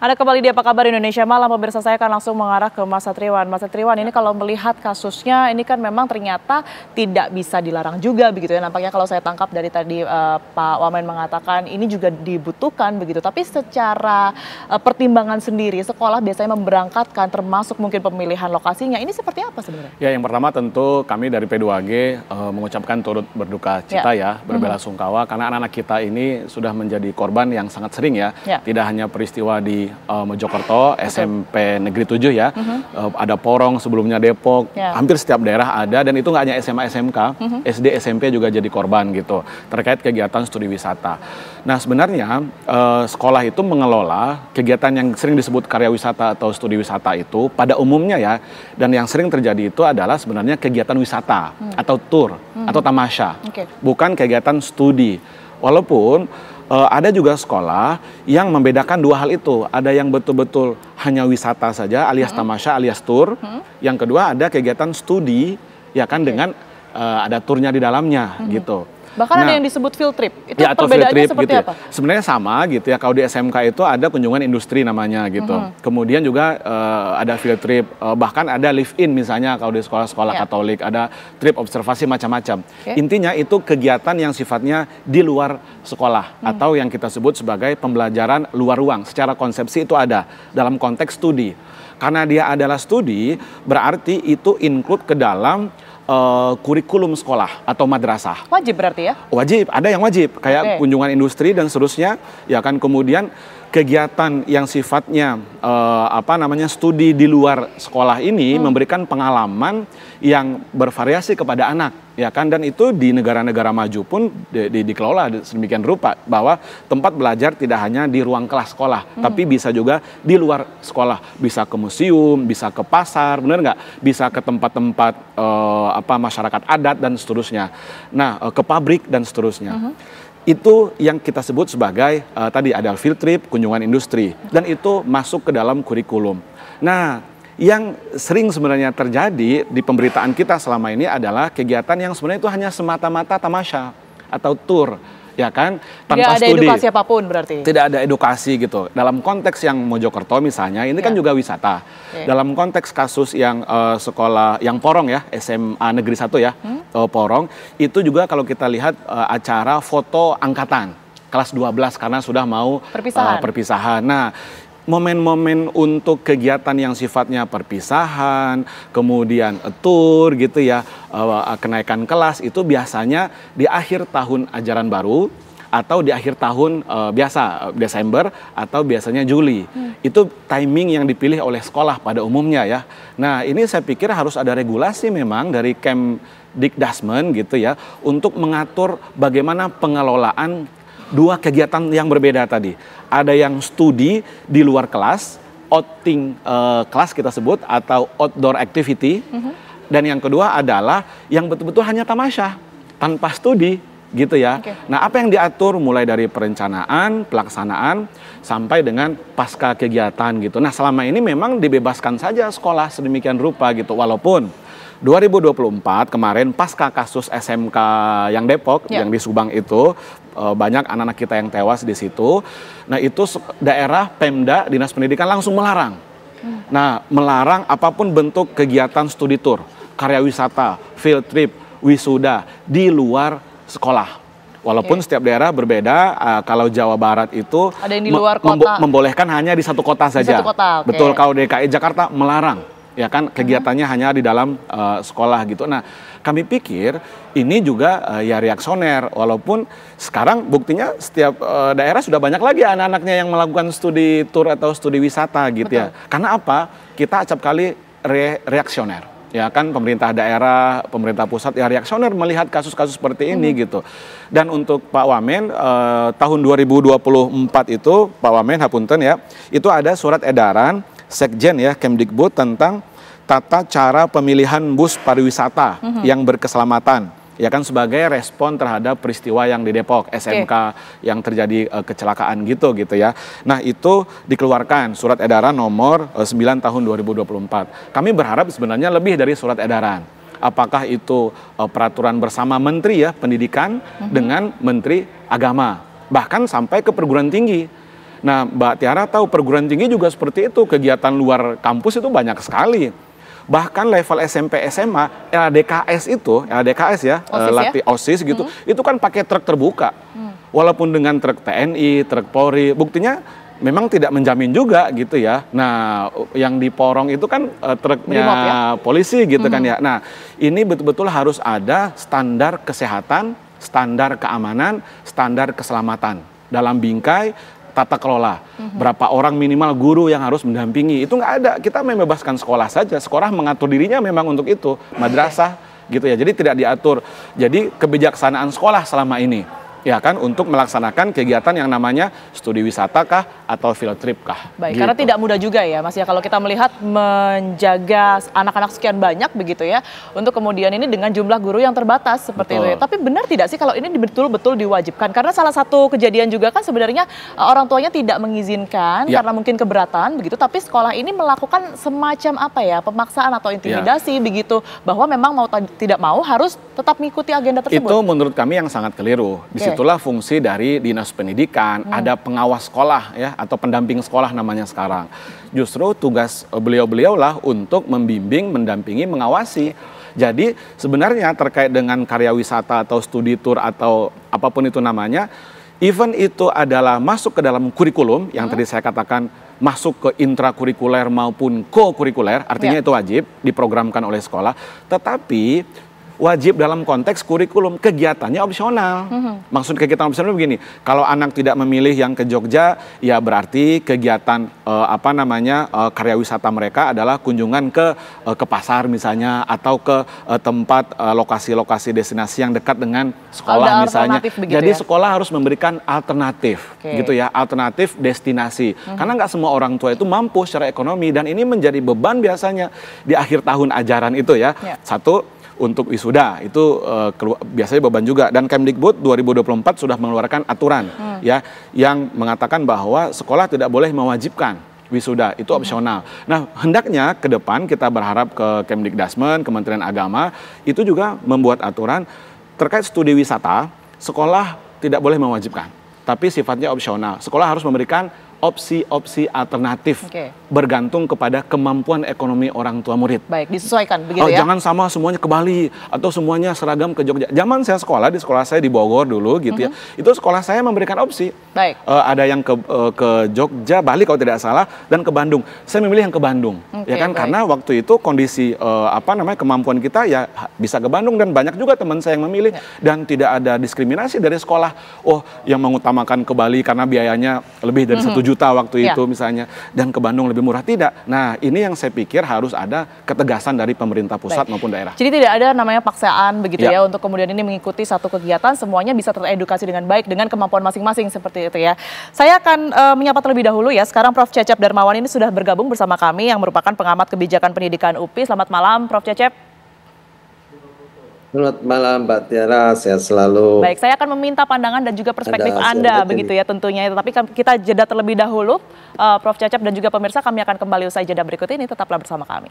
Anda kembali di Apa Kabar Indonesia Malam, pemirsa. Saya akan langsung mengarah ke Mas Satriwan. Mas Satriwan, ini kalau melihat kasusnya, ini kan memang ternyata tidak bisa dilarang juga begitu ya. Nampaknya kalau saya tangkap dari tadi Pak Wamen mengatakan ini juga dibutuhkan begitu. Tapi secara pertimbangan sendiri, sekolah biasanya memberangkatkan termasuk mungkin pemilihan lokasinya. Ini seperti apa sebenarnya? Ya, yang pertama tentu kami dari P2G mengucapkan turut berduka cita ya, berbela-sungkawa karena anak-anak kita ini sudah menjadi korban yang sangat sering ya. Tidak hanya peristiwa di Mojokerto, SMP Negeri 7 ya, ada Porong, sebelumnya Depok, hampir setiap daerah ada, dan itu nggak hanya SMA SMK, SD SMP juga jadi korban gitu, terkait kegiatan studi wisata. Nah sebenarnya sekolah itu mengelola kegiatan yang sering disebut karya wisata atau studi wisata itu pada umumnya ya, dan yang sering terjadi itu adalah sebenarnya kegiatan wisata atau tour atau tamasya, bukan kegiatan studi. Walaupun ada juga sekolah yang membedakan dua hal itu. Ada yang betul-betul hanya wisata saja alias tamasya alias tour. Yang kedua ada kegiatan studi ya kan dengan ada turnya di dalamnya gitu. Bahkan ada yang disebut field trip. Itu ya, perbedaannya seperti gitu apa? Ya. Sebenarnya sama gitu ya. Kalau di SMK itu ada kunjungan industri namanya gitu. Kemudian juga ada field trip. Bahkan ada live-in misalnya kalau di sekolah-sekolah Katolik. Ada trip observasi macam-macam. Intinya itu kegiatan yang sifatnya di luar sekolah. Atau yang kita sebut sebagai pembelajaran luar ruang. Secara konsepsi itu ada dalam konteks studi. Karena dia adalah studi, berarti itu include ke dalam kurikulum sekolah atau madrasah. Wajib berarti ya? Wajib, ada yang wajib. Kayak kunjungan industri dan seterusnya. Ya kan, kemudian kegiatan yang sifatnya studi di luar sekolah ini memberikan pengalaman yang bervariasi kepada anak. Ya kan, dan itu di negara-negara maju pun dikelola sedemikian rupa bahwa tempat belajar tidak hanya di ruang kelas sekolah, tapi bisa juga di luar sekolah, bisa ke museum, bisa ke pasar, benar nggak? Bisa ke tempat-tempat masyarakat adat dan seterusnya. Nah, ke pabrik dan seterusnya. Itu yang kita sebut sebagai tadi ada field trip, kunjungan industri, dan itu masuk ke dalam kurikulum. Nah, yang sering sebenarnya terjadi di pemberitaan kita selama ini adalah kegiatan yang sebenarnya itu hanya semata-mata tamasya atau tour, ya kan, tanpa studi. Tidak ada edukasi apapun berarti? Tidak ada edukasi gitu. Dalam konteks yang Mojokerto misalnya, ini kan juga wisata. Dalam konteks kasus yang sekolah, yang Porong ya, SMA Negeri 1 ya, Porong, itu juga kalau kita lihat acara foto angkatan, kelas 12 karena sudah mau perpisahan. Nah, momen-momen untuk kegiatan yang sifatnya perpisahan, kemudian tour gitu ya, kenaikan kelas itu biasanya di akhir tahun ajaran baru atau di akhir tahun biasa, Desember atau biasanya Juli. Itu timing yang dipilih oleh sekolah pada umumnya ya. Nah, ini saya pikir harus ada regulasi memang dari Kemdikdasmen gitu ya, untuk mengatur bagaimana pengelolaan dua kegiatan yang berbeda tadi. Ada yang studi di luar kelas, outing kelas kita sebut, atau outdoor activity. Dan yang kedua adalah yang betul-betul hanya tamasya, tanpa studi gitu ya. Nah, apa yang diatur mulai dari perencanaan, pelaksanaan, sampai dengan pasca kegiatan gitu. Nah, selama ini memang dibebaskan saja sekolah sedemikian rupa gitu. Walaupun 2024 kemarin pasca kasus SMK yang Depok, yang di Subang itu, banyak anak-anak kita yang tewas di situ. Nah, itu daerah Pemda, Dinas Pendidikan langsung melarang. Nah, melarang apapun bentuk kegiatan studi tour, karya wisata, field trip, wisuda di luar sekolah. Walaupun setiap daerah berbeda, kalau Jawa Barat itu ada yang di luar kota, membolehkan hanya di satu kota saja. Di satu kota, betul, kalau DKI Jakarta melarang. Ya kan, kegiatannya hanya di dalam sekolah gitu. Nah, kami pikir ini juga ya reaksioner, walaupun sekarang buktinya setiap daerah sudah banyak lagi anak-anaknya yang melakukan studi tour atau studi wisata gitu ya. Karena apa? Kita acap kali reaksioner. Ya kan, pemerintah daerah, pemerintah pusat ya reaksioner melihat kasus-kasus seperti ini gitu. Dan untuk Pak Wamen, tahun 2024 itu, Pak Wamen hapunten ya, itu ada surat edaran Sekjen ya, Kemdikbud tentang tata cara pemilihan bus pariwisata yang berkeselamatan. Ya kan, sebagai respon terhadap peristiwa yang di Depok, SMK yang terjadi kecelakaan gitu ya. Nah, itu dikeluarkan surat edaran nomor 9 tahun 2024. Kami berharap sebenarnya lebih dari surat edaran. Apakah itu peraturan bersama Menteri ya Pendidikan dengan Menteri Agama, bahkan sampai ke perguruan tinggi. Nah, Mbak Tiara tahu perguruan tinggi juga seperti itu, kegiatan luar kampus itu banyak sekali. Bahkan level SMP SMA, LDKS ya, OSIS, OSIS gitu, itu kan pakai truk terbuka. Walaupun dengan truk TNI, truk Polri, buktinya memang tidak menjamin juga gitu ya. Nah, yang di Porong itu kan truknya polisi gitu kan ya. Nah, ini betul-betul harus ada standar kesehatan, standar keamanan, standar keselamatan dalam bingkai tata kelola. Berapa orang minimal guru yang harus mendampingi, itu nggak ada. Kita membebaskan sekolah saja. Sekolah mengatur dirinya memang untuk itu. Madrasah gitu ya. Jadi tidak diatur. Jadi kebijaksanaan sekolah selama ini, ya kan, untuk melaksanakan kegiatan yang namanya studi wisata kah atau field trip kah. Baik, gitu. Karena tidak mudah juga ya Mas ya kalau kita melihat menjaga anak-anak sekian banyak begitu ya, untuk kemudian ini dengan jumlah guru yang terbatas seperti itu ya. Tapi benar tidak sih kalau ini betul-betul diwajibkan? Karena salah satu kejadian juga kan sebenarnya orang tuanya tidak mengizinkan karena mungkin keberatan begitu, tapi sekolah ini melakukan semacam apa ya, pemaksaan atau intimidasi begitu, bahwa memang mau tidak mau harus tetap mengikuti agenda tersebut. Itu menurut kami yang sangat keliru. Disitulah fungsi dari Dinas Pendidikan, ada pengawas sekolah ya, atau pendamping sekolah namanya sekarang. Justru tugas beliau-beliau lah untuk membimbing, mendampingi, mengawasi. Jadi sebenarnya terkait dengan karya wisata atau studi tour atau apapun itu namanya, event itu adalah masuk ke dalam kurikulum yang tadi saya katakan, masuk ke intrakurikuler maupun co-kurikuler, artinya itu wajib diprogramkan oleh sekolah, tetapi wajib dalam konteks kurikulum, kegiatannya opsional. Maksud kegiatan opsional begini, kalau anak tidak memilih yang ke Jogja, ya berarti kegiatan karya wisata mereka adalah kunjungan ke pasar misalnya, atau ke tempat lokasi-lokasi destinasi yang dekat dengan sekolah misalnya. Jadi sekolah harus memberikan alternatif, gitu ya, alternatif destinasi. Karena nggak semua orang tua itu mampu secara ekonomi, dan ini menjadi beban biasanya di akhir tahun ajaran itu ya. Satu, untuk wisuda itu biasanya beban juga, dan Kemdikbud 2024 sudah mengeluarkan aturan ya yang mengatakan bahwa sekolah tidak boleh mewajibkan wisuda, itu opsional. Nah, hendaknya ke depan kita berharap ke Kemdikdasmen, Kementerian Agama itu juga membuat aturan terkait studi wisata, sekolah tidak boleh mewajibkan, tapi sifatnya opsional. Sekolah harus memberikan opsi-opsi alternatif bergantung kepada kemampuan ekonomi orang tua murid. Baik, disesuaikan begitu ya. Jangan sama semuanya ke Bali atau semuanya seragam ke Jogja. Zaman saya sekolah, di sekolah saya di Bogor dulu gitu ya. Itu sekolah saya memberikan opsi. Baik. Ada yang ke Jogja, Bali kalau tidak salah, dan ke Bandung. Saya memilih yang ke Bandung. Ya kan, karena waktu itu kondisi kemampuan kita ya bisa ke Bandung, dan banyak juga teman saya yang memilih, dan tidak ada diskriminasi dari sekolah. Oh, yang mengutamakan ke Bali karena biayanya lebih dari 1 juta waktu itu misalnya, dan ke Bandung lebih murah, tidak. Nah, ini yang saya pikir harus ada ketegasan dari pemerintah pusat maupun daerah. Jadi tidak ada namanya paksaan begitu ya untuk kemudian ini mengikuti satu kegiatan, semuanya bisa teredukasi dengan baik dengan kemampuan masing-masing seperti itu ya. Saya akan menyapa terlebih dahulu ya. Sekarang Prof. Cecep Darmawan ini sudah bergabung bersama kami yang merupakan pengamat kebijakan pendidikan UPI. Selamat malam Prof. Cecep. Selamat malam Mbak Tiara, sehat selalu. Baik, saya akan meminta pandangan dan juga perspektif Anda begitu ya tentunya. Tapi kita jeda terlebih dahulu, Prof. Cecep dan juga pemirsa, kami akan kembali usai jeda berikut ini, tetaplah bersama kami.